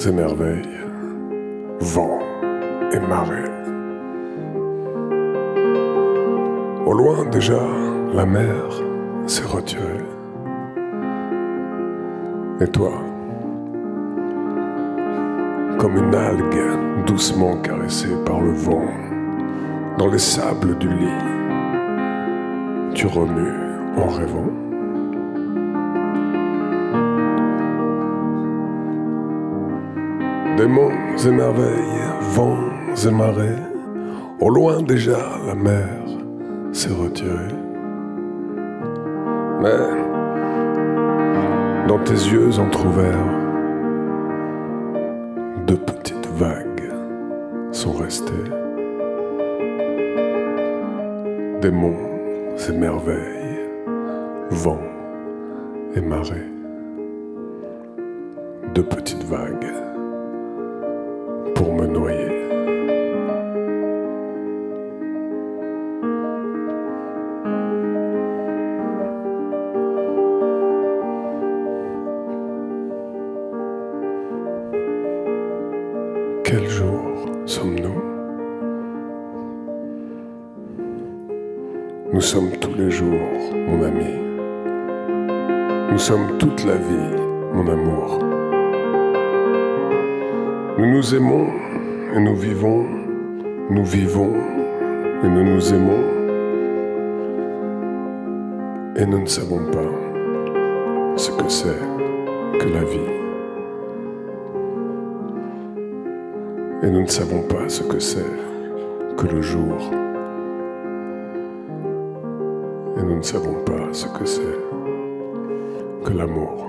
et merveilles, vent et marée. Au loin déjà, la mer s'est retirée. Et toi, comme une algue doucement caressée par le vent, dans les sables du lit, tu remues en rêvant. Des monts et merveilles, vents et marées, au loin déjà la mer s'est retirée. Mais dans tes yeux entr'ouverts, deux petites vagues sont restées. Des monts et merveilles, vents et marées, deux petites vagues pour me noyer. Quel jour sommes-nous? Nous sommes tous les jours, mon ami. Nous sommes toute la vie, mon amour. Nous nous aimons et nous vivons et nous nous aimons. Et nous ne savons pas ce que c'est que la vie. Et nous ne savons pas ce que c'est que le jour. Et nous ne savons pas ce que c'est que l'amour.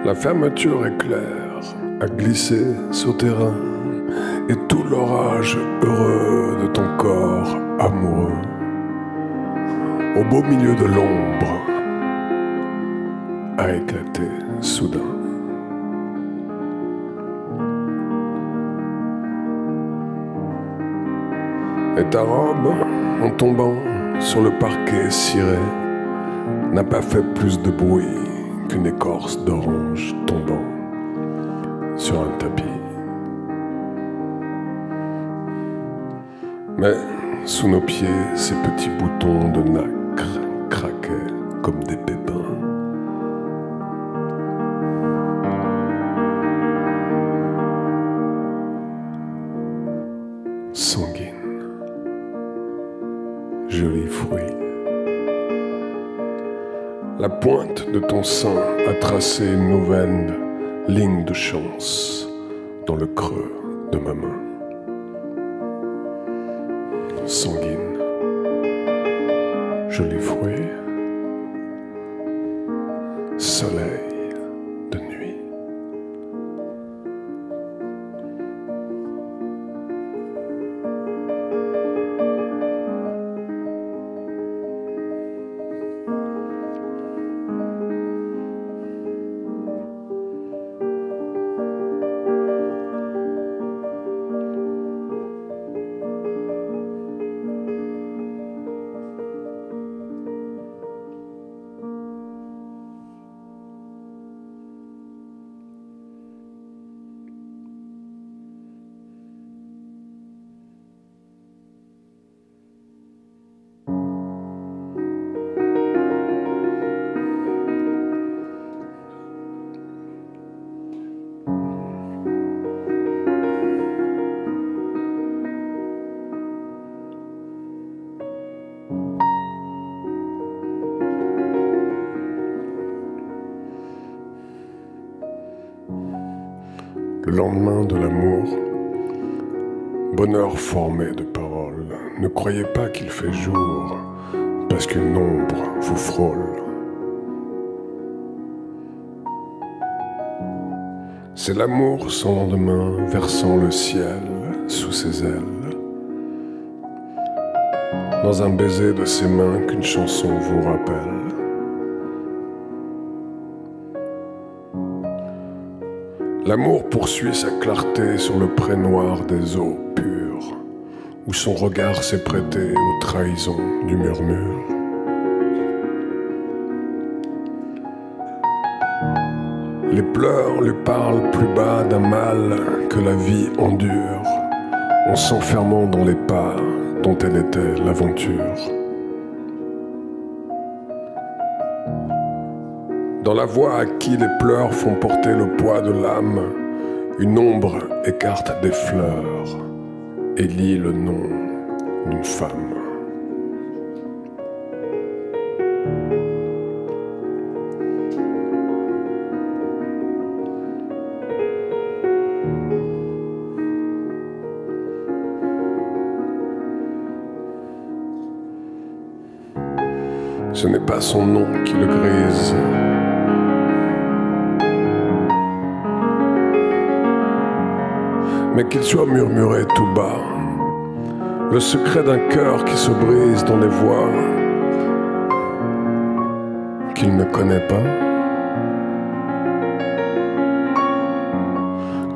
La fermeture éclair a glissé sur tes reins et tout l'orage heureux de ton corps amoureux. Au beau milieu de l'ombre a éclaté soudain. Et ta robe, en tombant sur le parquet ciré, n'a pas fait plus de bruit qu'une écorce d'orange tombant sur un tapis. Mais sous nos pieds, ces petits boutons de nacre craquaient comme des pépins. Sanguine, joli fruit. La pointe de ton sein a tracé une nouvelle ligne de chance dans le creux de ma main. Sanguine, joli fruit, soleil de nuit. Le lendemain de l'amour, bonheur formé de paroles, ne croyez pas qu'il fait jour, parce qu'une ombre vous frôle. C'est l'amour sans lendemain versant le ciel sous ses ailes, dans un baiser de ses mains qu'une chanson vous rappelle. L'amour poursuit sa clarté sur le pré noir des eaux pures, où son regard s'est prêté aux trahisons du murmure. Les pleurs lui parlent plus bas d'un mal que la vie endure, en s'enfermant dans les pas dont elle était l'aventure. Dans la voix à qui les pleurs font porter le poids de l'âme, une ombre écarte des fleurs et lit le nom d'une femme. Ce n'est pas son nom qui le grise, mais qu'il soit murmuré tout bas, le secret d'un cœur qui se brise dans des voix qu'il ne connaît pas.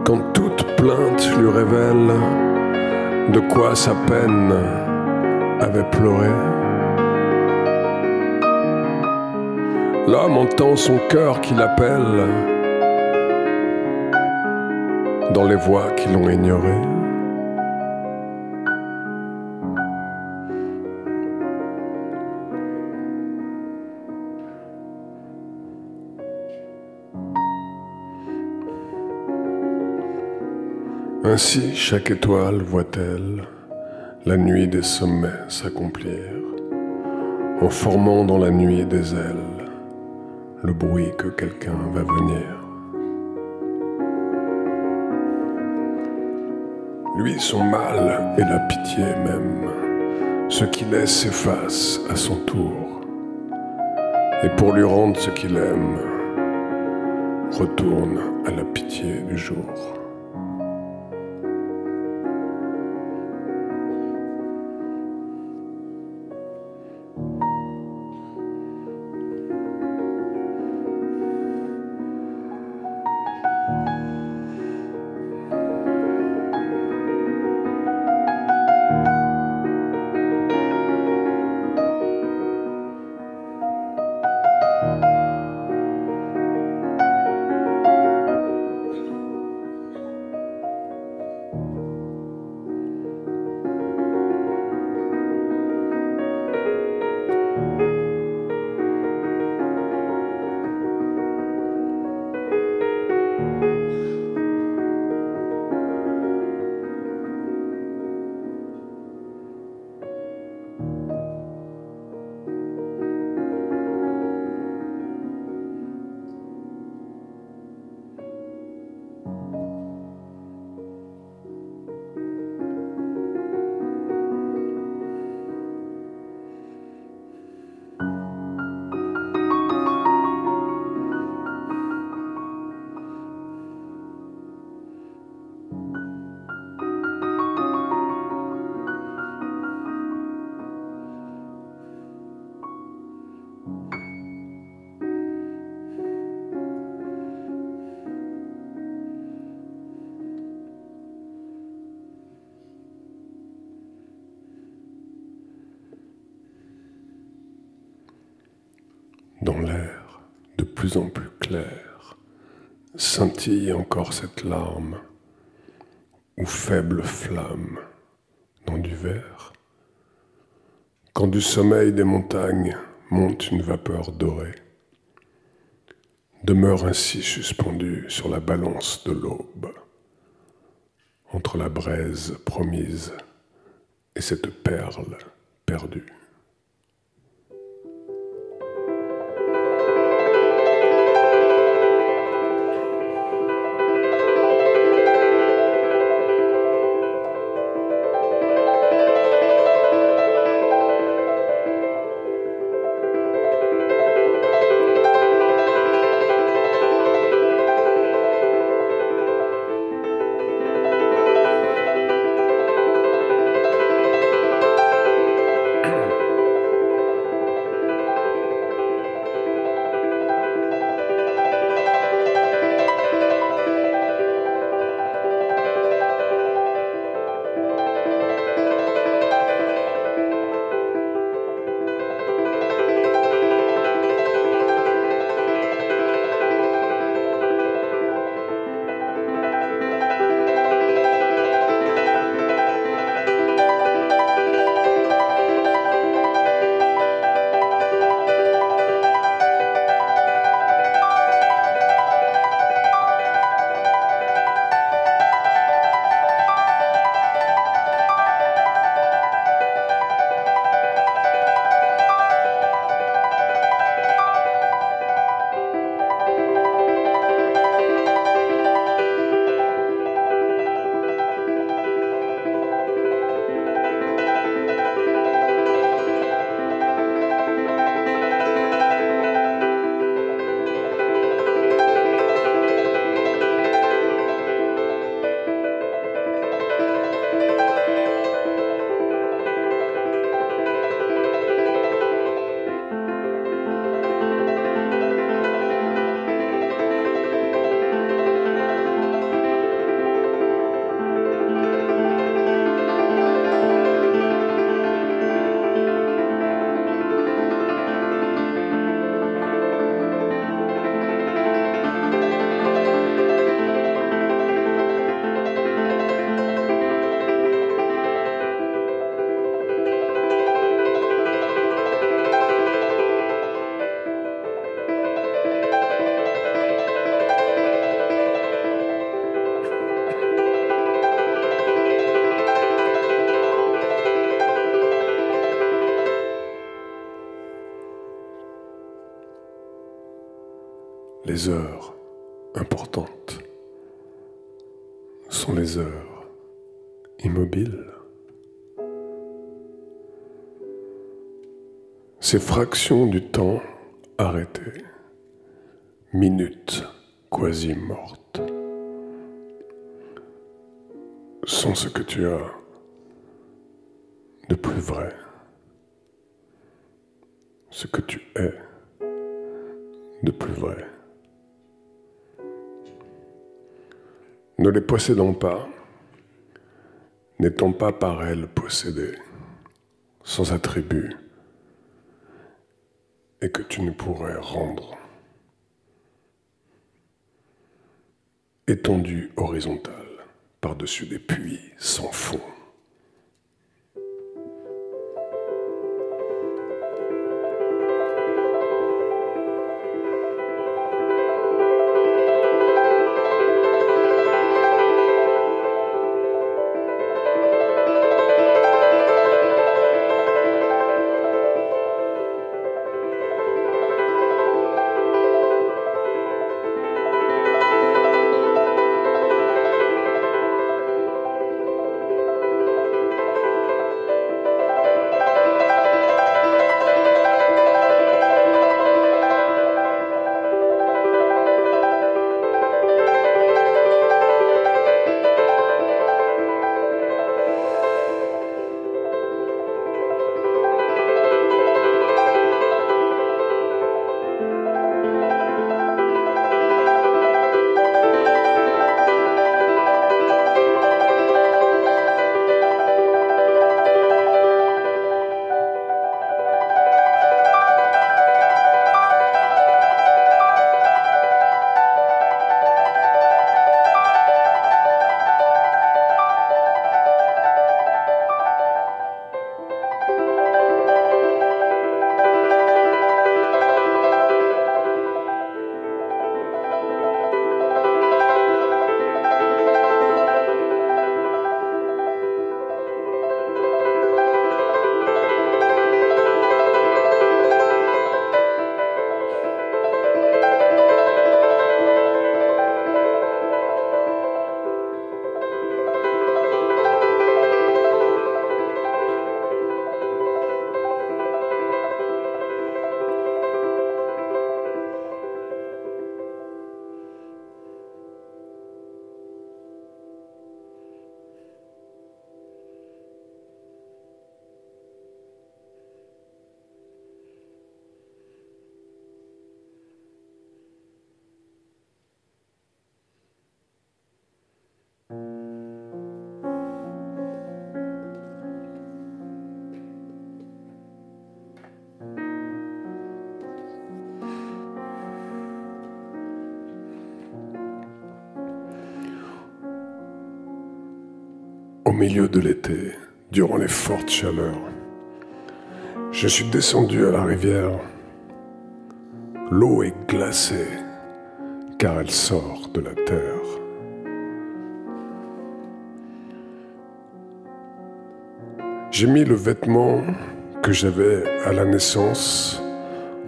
Quand toute plainte lui révèle de quoi sa peine avait pleuré, l'homme entend son cœur qui l'appelle dans les voix qui l'ont ignoré. Ainsi chaque étoile voit-elle la nuit des sommets s'accomplir, en formant dans la nuit des ailes le bruit que quelqu'un va venir. Lui, son mal et la pitié même, ce qu'il est s'efface à son tour, et pour lui rendre ce qu'il aime, retourne à la pitié du jour. Dans l'air, de plus en plus clair, scintille encore cette larme, ou faible flamme dans du verre. Quand du sommeil des montagnes monte une vapeur dorée, demeure ainsi suspendue sur la balance de l'aube, entre la braise promise et cette perle perdue. Les heures importantes sont les heures immobiles. Ces fractions du temps arrêtées, minutes quasi mortes, sont ce que tu as de plus vrai, ce que tu es de plus vrai. Ne les possédons pas, n'étant pas par elles possédés, sans attribut, et que tu ne pourrais rendre. Étendue horizontale, par-dessus des puits sans fond. Au milieu de l'été, durant les fortes chaleurs, je suis descendu à la rivière. L'eau est glacée, car elle sort de la terre. J'ai mis le vêtement que j'avais à la naissance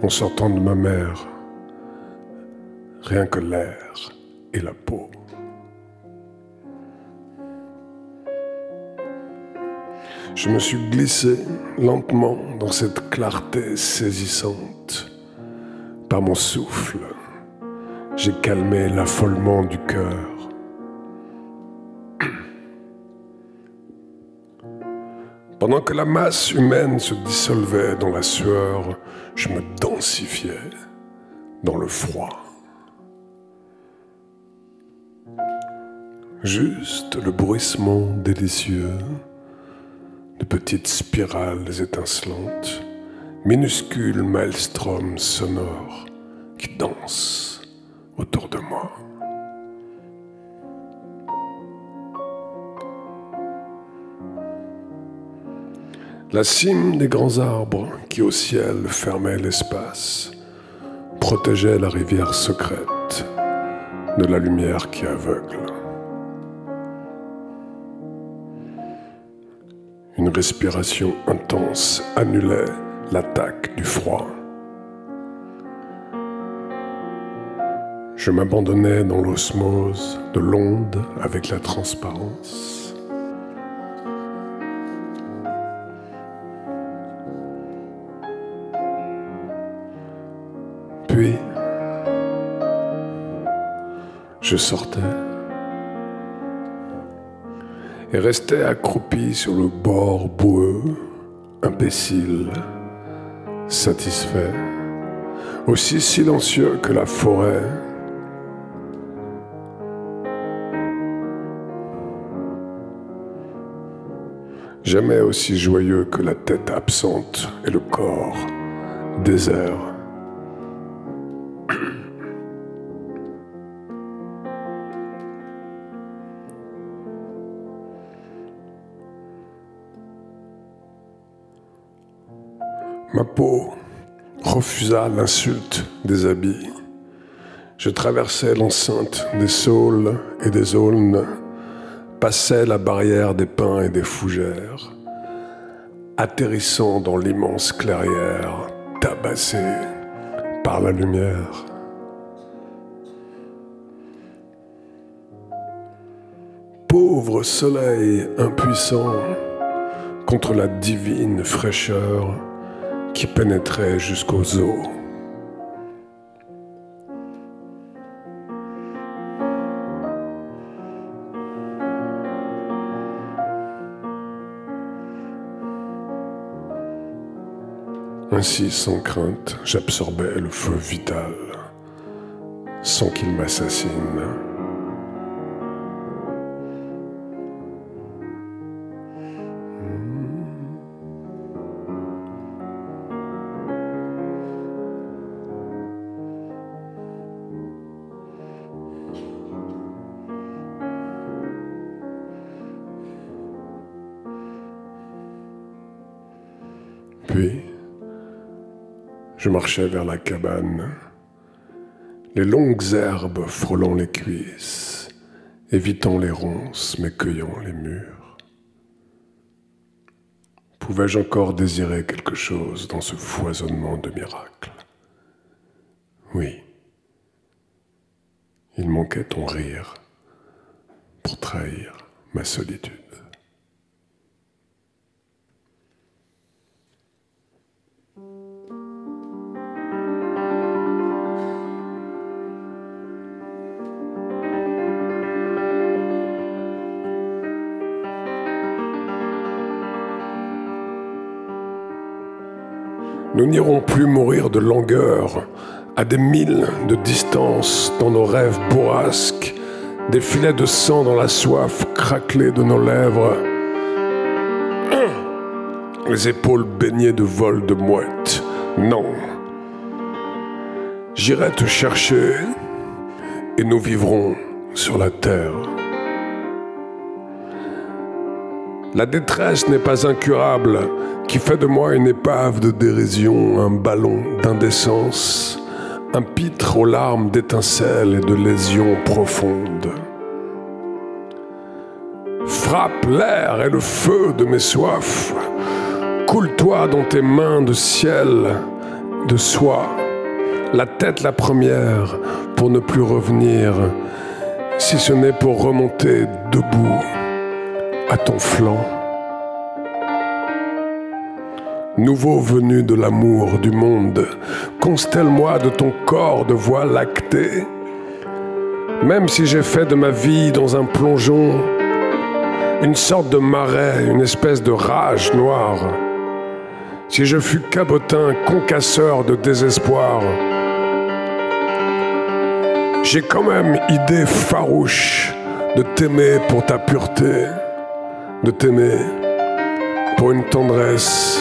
en sortant de ma mère, rien que l'air et la peau. Je me suis glissé lentement dans cette clarté saisissante. Par mon souffle, j'ai calmé l'affolement du cœur. Pendant que la masse humaine se dissolvait dans la sueur, je me densifiais dans le froid. Juste le bruissement délicieux de petites spirales étincelantes, minuscules maelstroms sonores qui dansent autour de moi. La cime des grands arbres qui au ciel fermaient l'espace protégeait la rivière secrète de la lumière qui aveugle. Une respiration intense annulait l'attaque du froid. Je m'abandonnais dans l'osmose de l'onde avec la transparence. Puis, je sortais et restais accroupi sur le bord boueux, imbécile, satisfait, aussi silencieux que la forêt. Jamais aussi joyeux que la tête absente et le corps désert. Ma peau refusa l'insulte des habits. Je traversais l'enceinte des saules et des aulnes, passais la barrière des pins et des fougères, atterrissant dans l'immense clairière, tabassé par la lumière. Pauvre soleil impuissant contre la divine fraîcheur qui pénétrait jusqu'aux os. Ainsi, sans crainte, j'absorbais le feu vital, sans qu'il m'assassine. Puis, je marchais vers la cabane, les longues herbes frôlant les cuisses, évitant les ronces mais cueillant les murs. Pouvais-je encore désirer quelque chose dans ce foisonnement de miracles? Oui. Il manquait ton rire pour trahir ma solitude. Nous n'irons plus mourir de langueur à des milles de distance dans nos rêves bourrasques, des filets de sang dans la soif craquelée de nos lèvres, les épaules baignées de vol de mouettes. Non. J'irai te chercher et nous vivrons sur la terre. La détresse n'est pas incurable, qui fait de moi une épave de dérision, un ballon d'indécence, un pitre aux larmes d'étincelles et de lésions profondes. Frappe l'air et le feu de mes soifs, coule-toi dans tes mains de ciel, de soie, la tête la première pour ne plus revenir, si ce n'est pour remonter debout à ton flanc. Nouveau venu de l'amour du monde, constelle-moi de ton corps de voie lactée. Même si j'ai fait de ma vie dans un plongeon une sorte de marais, une espèce de rage noire, si je fus cabotin, concasseur de désespoir, j'ai quand même idée farouche de t'aimer pour ta pureté, de t'aimer pour une tendresse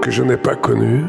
que je n'ai pas connue.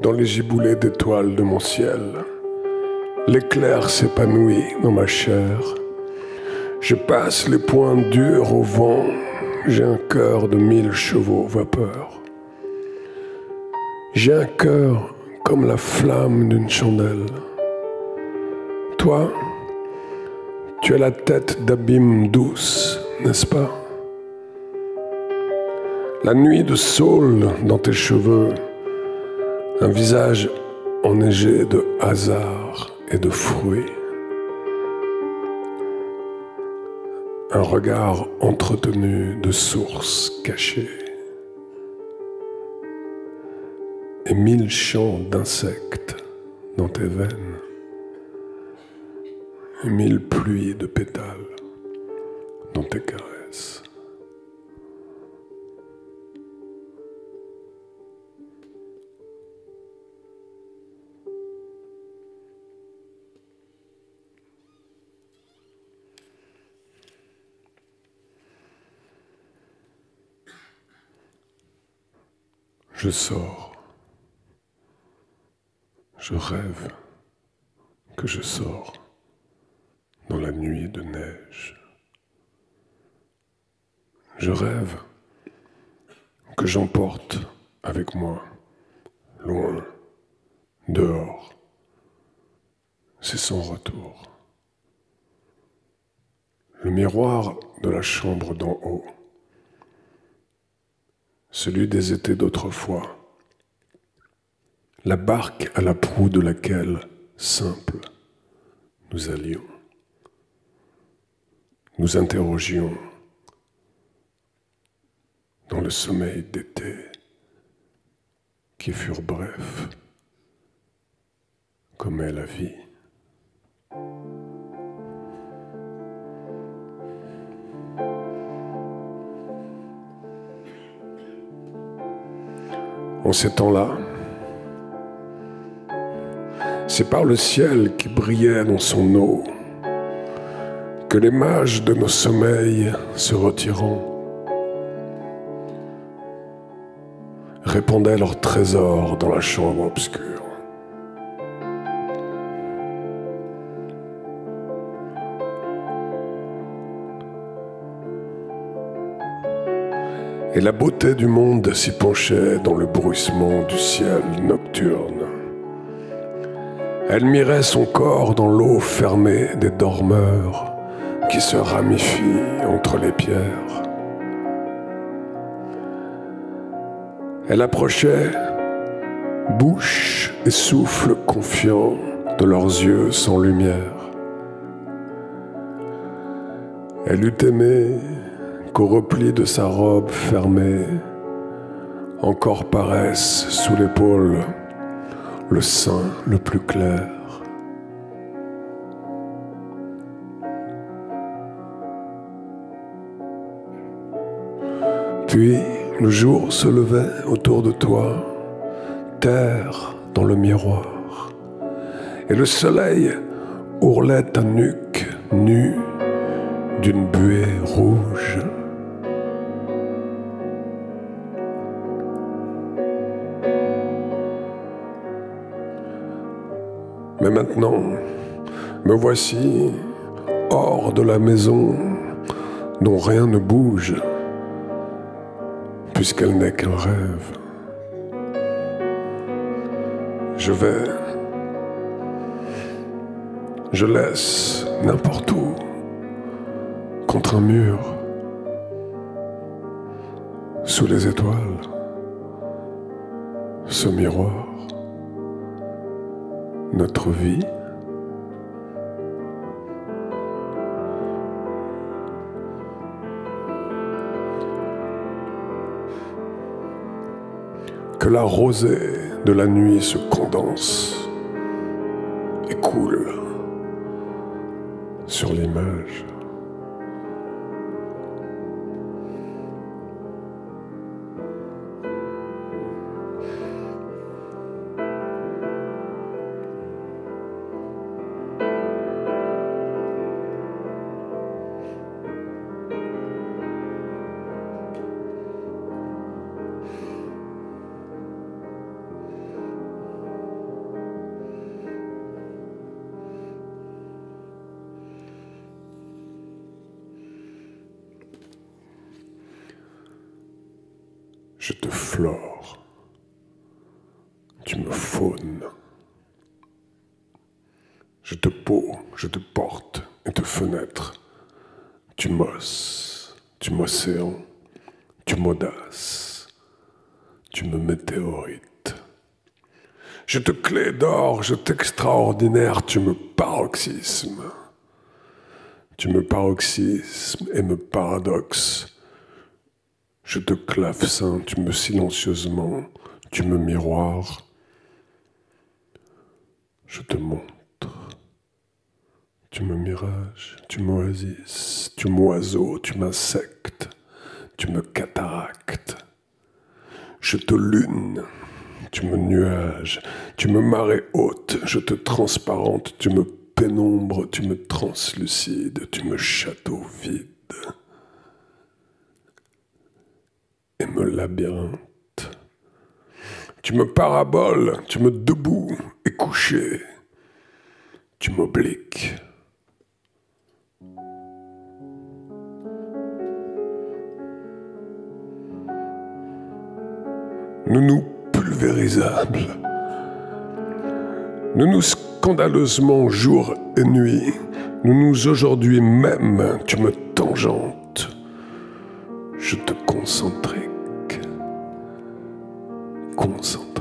dans les giboulées d'étoiles de mon ciel. L'éclair s'épanouit dans ma chair. Je passe les poings durs au vent. J'ai un cœur de 1000 chevaux vapeur. J'ai un cœur comme la flamme d'une chandelle. Toi, tu as la tête d'abîme douce, n'est-ce pas? La nuit de saule dans tes cheveux, un visage enneigé de hasard et de fruits. Un regard entretenu de sources cachées. Et 1000 chants d'insectes dans tes veines. Et 1000 pluies de pétales dans tes caresses. Je sors. Je rêve que je sors dans la nuit de neige. Je rêve que j'emporte avec moi, loin, dehors, c'est son retour. Le miroir de la chambre d'en haut, celui des étés d'autrefois, la barque à la proue de laquelle, simple, nous allions. Nous interrogions dans le sommeil d'été qui furent brefs, comme est la vie. En ces temps-là, c'est par le ciel qui brillait dans son eau que les mages de nos sommeils se retirant répandaient leurs trésors dans la chambre obscure. Et la beauté du monde s'y penchait dans le bruissement du ciel nocturne. Elle mirait son corps dans l'eau fermée des dormeurs qui se ramifient entre les pierres. Elle approchait, bouche et souffle confiant de leurs yeux sans lumière. Elle eût aimé qu'au repli de sa robe fermée, encore paraisse sous l'épaule le sein le plus clair. Puis le jour se levait autour de toi, terre dans le miroir, et le soleil ourlait ta nuque nue d'une buée rouge. Mais maintenant, me voici hors de la maison dont rien ne bouge, puisqu'elle n'est qu'un rêve. Je laisse n'importe où, contre un mur, sous les étoiles, ce miroir, notre vie. Que la rosée de la nuit se condense et coule sur l'image. Je te flore. Tu me faunes. Je te paux, je te porte et te fenêtre. Tu m'osses, tu m'océans, tu m'audaces, tu me météorites. Je te clé d'or, je t'extraordinaire, tu me paroxysmes. Tu me paroxysmes et me paradoxes. Je te clavecin, tu me silencieusement, tu me miroir. Je te montre. Tu me mirages, tu m'oasis, tu m'oiseau, tu m'insectes, tu me cataractes. Je te lune, tu me nuage, tu me marée haute, je te transparente, tu me pénombre, tu me translucide, tu me château vide. Et me labyrinthe. Tu me paraboles, tu me debout et couché, tu m'obliques. Nous pulvérisables, nous scandaleusement jour et nuit, nous aujourd'hui même, tu me tangentes, je te concentrique, concentrique.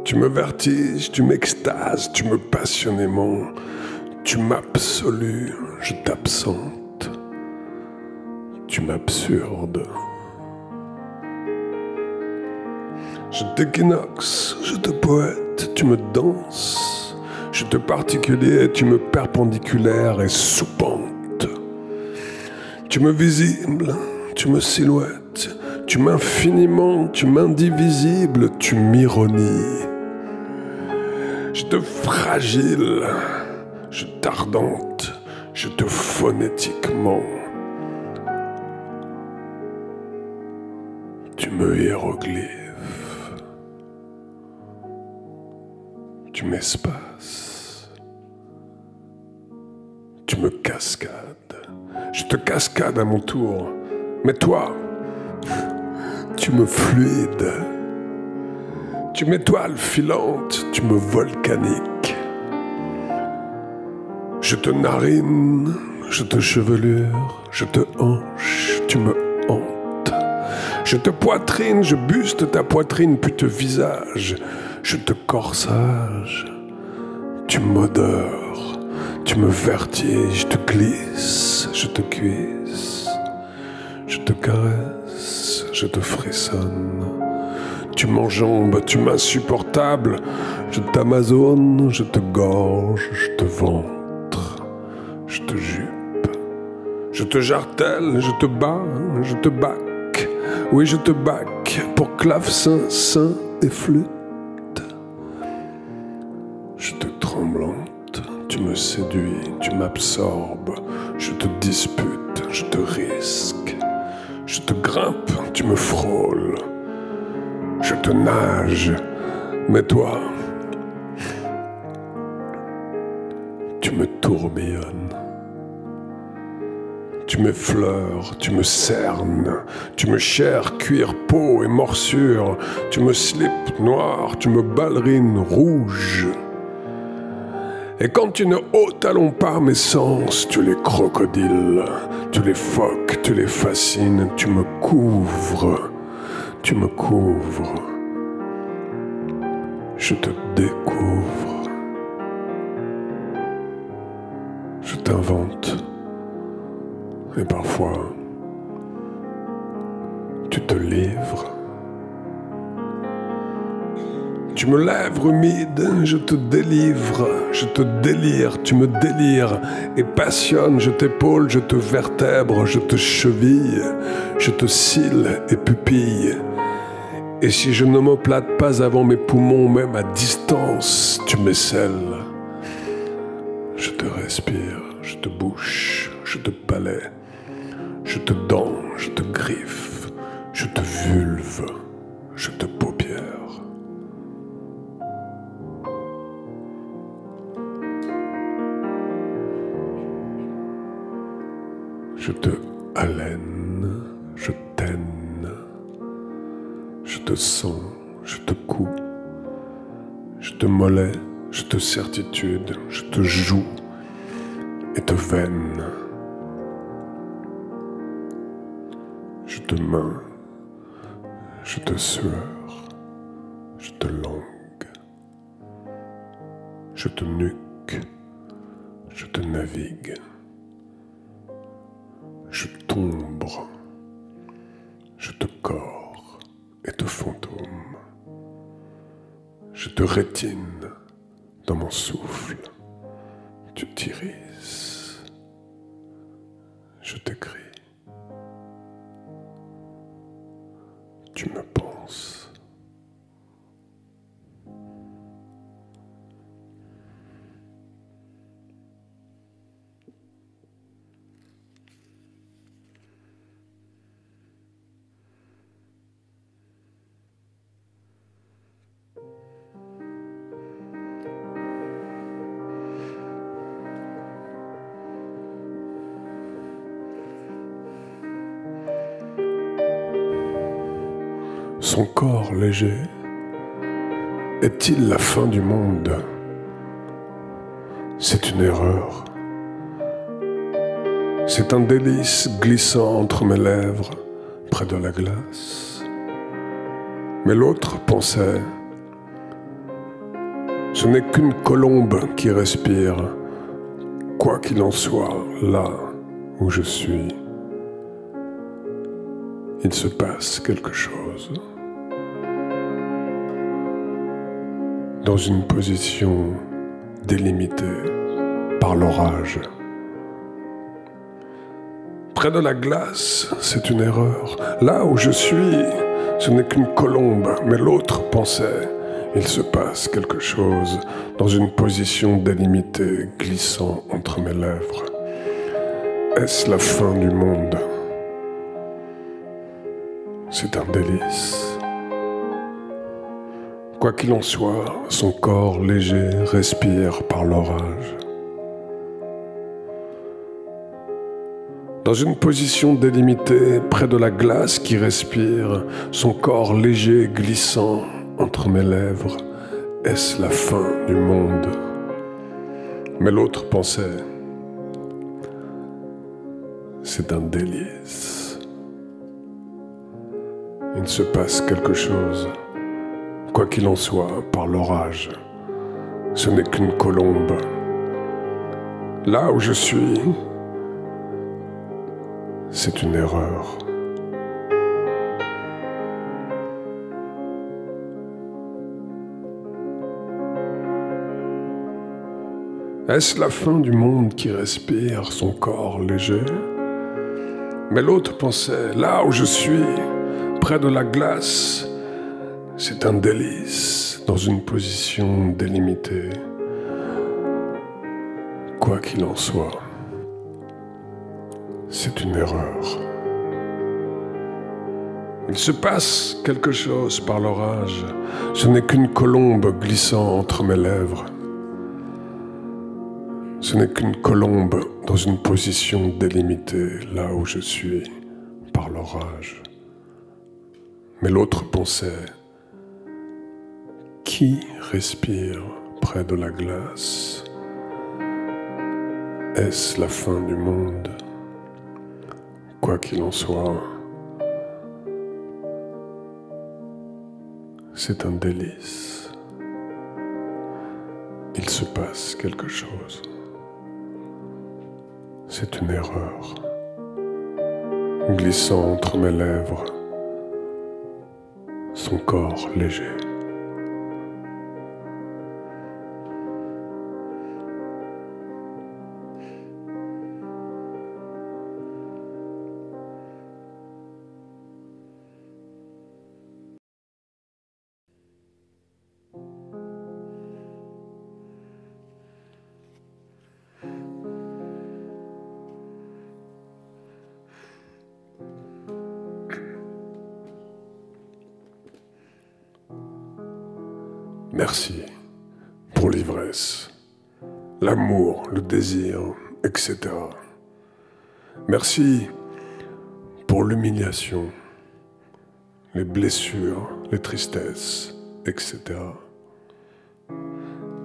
Tu me vertiges, tu m'extases, tu me passionnément, tu m'absolues, je t'absente, tu m'absurdes. Je t'équinoxe, je te poète, tu me danses, je te particulier, tu me perpendiculaire et soupente. Tu me visible, tu me silhouette, tu m'infiniment, tu m'indivisible, tu m'ironies. Je te fragile, je t'ardente, je te phonétiquement. Tu me hiéroglyphes, tu m'espaces, tu me cascades. Je te cascade à mon tour, mais toi, tu me fluides. Tu m'étoiles filante, tu me volcanique. Je te narine, je te chevelure, je te hanche, tu me hante. Je te poitrine, je buste ta poitrine, puis te visage. Je te corsage, tu m'odores, tu me vertiges, je te glisse, je te cuisse. Je te caresse, je te frissonne. Tu m'enjambes, tu m'insupportable. Je t'amazone, je te gorge, je te ventre, je te jupe. Je te jartelle, je te bats, je te bac. Oui, je te bac pour clavecin, sein et flûte. Je te tremblante, tu me séduis, tu m'absorbes. Je te dispute, je te risque. Je te grimpe, tu me frôles. Je te nage, mais toi, tu me tourbillonnes. Tu m'effleures, tu me cernes, tu me chairs, cuir, peau et morsure. Tu me slips noir, tu me ballerines rouge. Et quand tu ne haut-talons pas mes sens, tu les crocodiles, tu les phoques, tu les fascines, tu me couvres. Tu me couvres, je te découvre, je t'invente, et parfois tu te livres. Tu me lèves humide, je te délivre, je te délire, tu me délires et passionne, je t'épaule, je te vertèbre, je te cheville, je te cille et pupille. Et si je ne m'oplate pas avant mes poumons, même à distance, tu m'esselles. Je te respire, je te bouche, je te palais, je te dents, je te griffe, je te vulve, je te paupière. Je te haleine, je t'aine, je te sens, je te couds, je te mollais, je te certitude, je te joue et te veine. Je te main, je te sueur, je te langue, je te nuque, je te navigue, je t'ombre, je te corps et te fantôme, je te rétine dans mon souffle, tu t'irises, je t'écris, tu me penses. Son corps léger est-il la fin du monde? C'est une erreur. C'est un délice glissant entre mes lèvres, près de la glace. Mais l'autre pensait, ce n'est qu'une colombe qui respire, quoi qu'il en soit, là où je suis, il se passe quelque chose. Dans une position délimitée par l'orage. Près de la glace, c'est une erreur. Là où je suis, ce n'est qu'une colombe, mais l'autre pensait, il se passe quelque chose dans une position délimitée glissant entre mes lèvres. Est-ce la fin du monde? C'est un délice. Quoi qu'il en soit, son corps léger respire par l'orage. Dans une position délimitée, près de la glace qui respire, son corps léger glissant entre mes lèvres, est-ce la fin du monde? Mais l'autre pensait, c'est un délice. Il se passe quelque chose. Quoi qu'il en soit, par l'orage, ce n'est qu'une colombe. Là où je suis, c'est une erreur. Est-ce la fin du monde qui respire son corps léger? Mais l'autre pensait, là où je suis, près de la glace, c'est un délice dans une position délimitée. Quoi qu'il en soit, c'est une erreur. Il se passe quelque chose par l'orage. Ce n'est qu'une colombe glissant entre mes lèvres. Ce n'est qu'une colombe dans une position délimitée, là où je suis, par l'orage. Mais l'autre pensait, qui respire près de la glace? Est-ce la fin du monde? Quoi qu'il en soit, c'est un délice. Il se passe quelque chose. C'est une erreur. Glissant entre mes lèvres, son corps léger. Merci pour l'ivresse, l'amour, le désir, etc. Merci pour l'humiliation, les blessures, les tristesses, etc.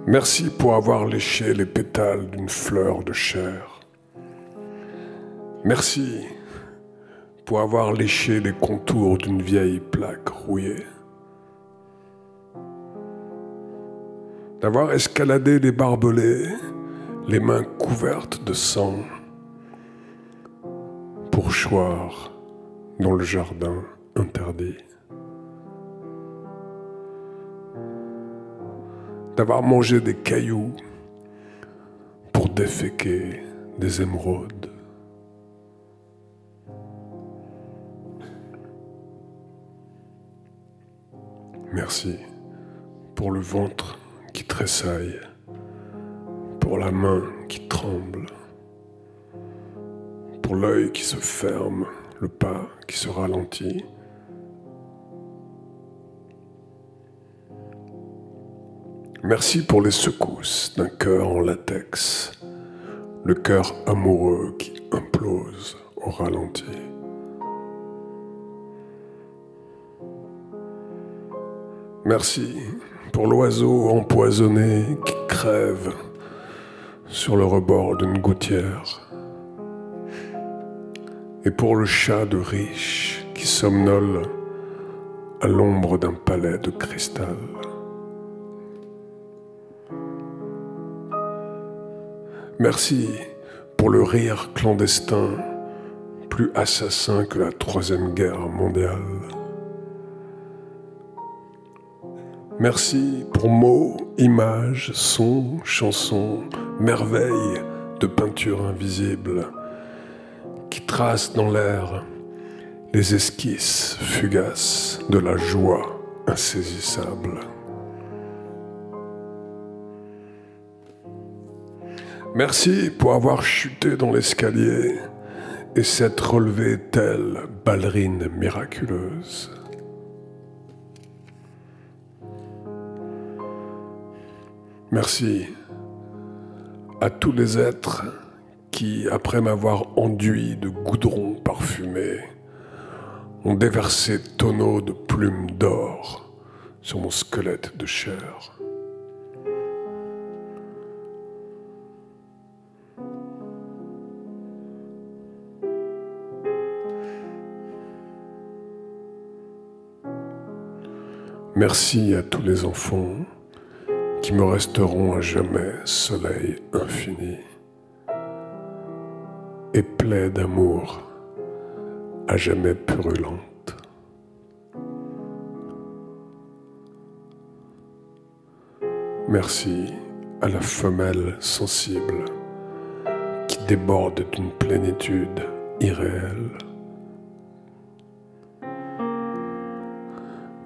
Merci pour avoir léché les pétales d'une fleur de chair. Merci pour avoir léché les contours d'une vieille plaque rouillée. D'avoir escaladé des barbelés, les mains couvertes de sang, pour choir dans le jardin interdit. D'avoir mangé des cailloux pour déféquer des émeraudes. Merci pour le ventre qui tressaille, pour la main qui tremble, pour l'œil qui se ferme, le pas qui se ralentit. Merci pour les secousses d'un cœur en latex, le cœur amoureux qui implose au ralenti. Merci pour l'oiseau empoisonné qui crève sur le rebord d'une gouttière. Et pour le chat de riche qui somnole à l'ombre d'un palais de cristal. Merci pour le rire clandestin, plus assassin que la Troisième Guerre mondiale. Merci pour mots, images, sons, chansons, merveilles de peinture invisible qui tracent dans l'air les esquisses fugaces de la joie insaisissable. Merci pour avoir chuté dans l'escalier et s'être relevé telle ballerine miraculeuse. Merci à tous les êtres qui, après m'avoir enduit de goudron parfumé, ont déversé tonneaux de plumes d'or sur mon squelette de chair. Merci à tous les enfants qui me resteront à jamais soleil infini et plaie d'amour à jamais purulente. Merci à la femelle sensible qui déborde d'une plénitude irréelle.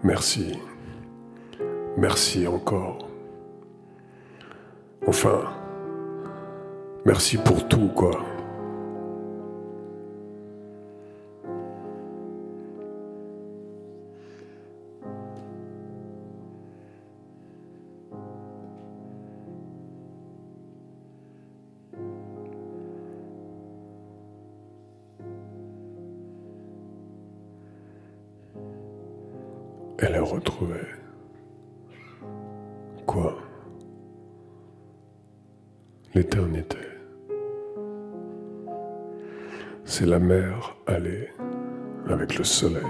Merci, merci encore. Enfin, merci pour tout, quoi. Elle est retrouvée. Quoi? L'éternité. C'est la mer allée avec le soleil.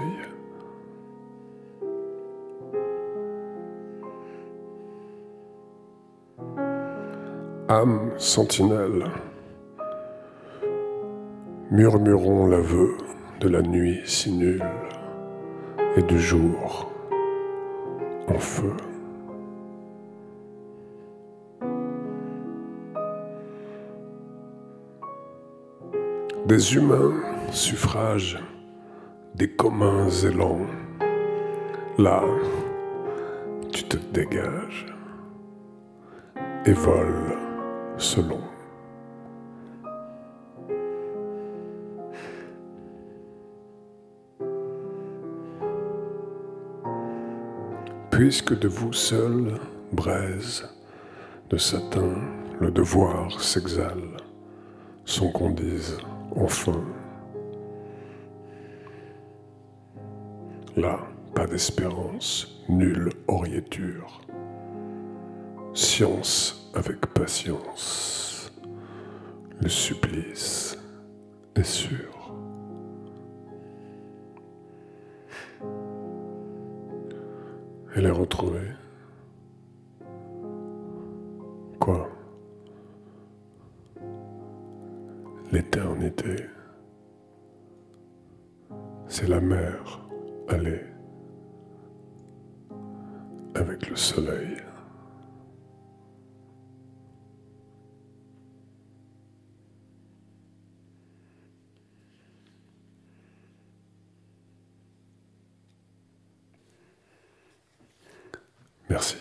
Âme sentinelle, murmurons l'aveu de la nuit si nulle et du jour en feu. Des humains suffrages des communs élans, là tu te dégages et voles selon. Puisque de vous seul, braise de satin, le devoir s'exhale, sans qu'on dise Enfin, là, pas d'espérance, nulle oriéture. Science avec patience, le supplice est sûr. Elle est retrouvée. Quoi? L'éternité. C'est la mer, allez, avec le soleil. Merci.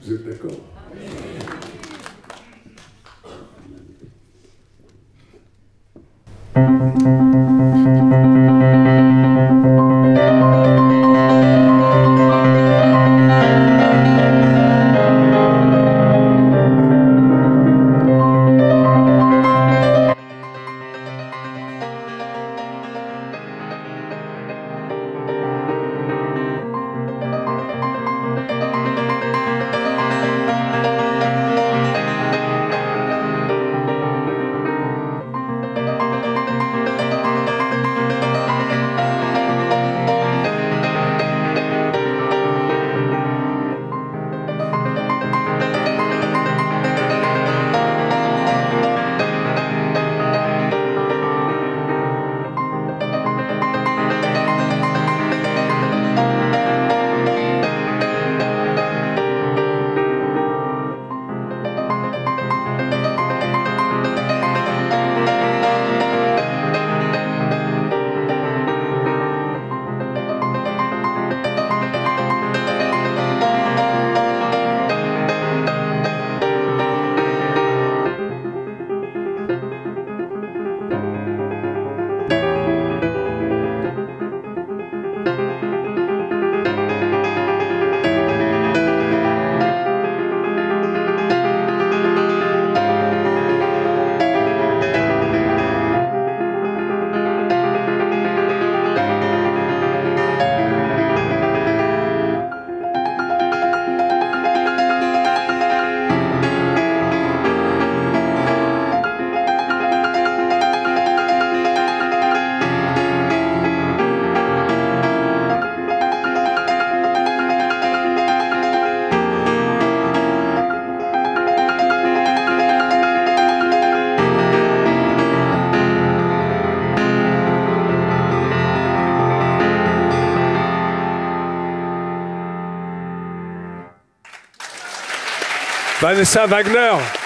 Vous êtes d'accord? Vanessa Wagner.